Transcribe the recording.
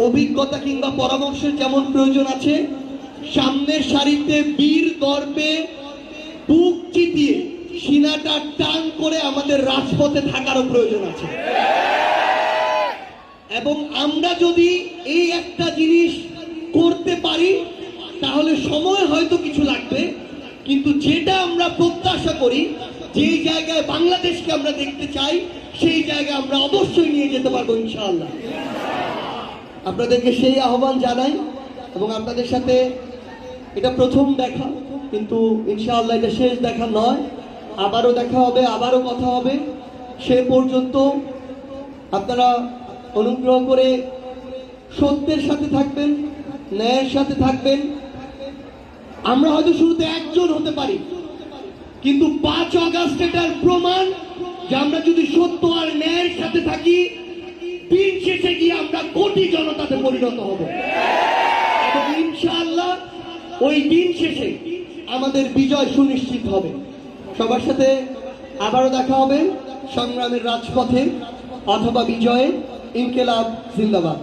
অভিজ্ঞতা কিংবা পরামর্শের যেমন প্রয়োজন আছে, সামনের সারিতে বীর গর্বে বুক চিতিয়ে সিনাটা টান করে আমাদের রাজপথে থাকারও প্রয়োজন আছে। এবং আমরা যদি এই একটা জিনিস করতে পারি তাহলে সময় হয়তো কিছু লাগবে, কিন্তু যেটা আমরা প্রত্যাশা করি, যেই জায়গায় বাংলাদেশকে আমরা দেখতে চাই, সেই জায়গায় আমরা অবশ্যই নিয়ে যেতে পারবো ইনশাআল্লাহ। আপনাদেরকে সেই আহ্বান জানাই এবং আপনাদের সাথে এটা প্রথম দেখা, কিন্তু ইনশাআল্লাহ এটা শেষ দেখা নয়, আবারও দেখা হবে, আবারও কথা হবে। সে পর্যন্ত আপনারা অনুগ্রহ করে সত্যের সাথে থাকবেন, ন্যায়ের সাথে থাকবেন। আমরা হয়তো শুরুতে একজন হতে পারি, কিন্তু 5 আগস্ট এটার প্রমাণ যে আমরা যদি সত্য আর ন্যায়ের সাথে থাকি, দিন শেষে গিয়ে আমরা কোটি জনতাতে পরিণত হব এবং ইনশাআল্লাহ ওই দিন শেষে আমাদের বিজয় সুনিশ্চিত হবে। সবার সাথে আবারও দেখা হবে সংগ্রামের রাজপথে অথবা বিজয়ে। ইনকিলাব জিন্দাবাদ।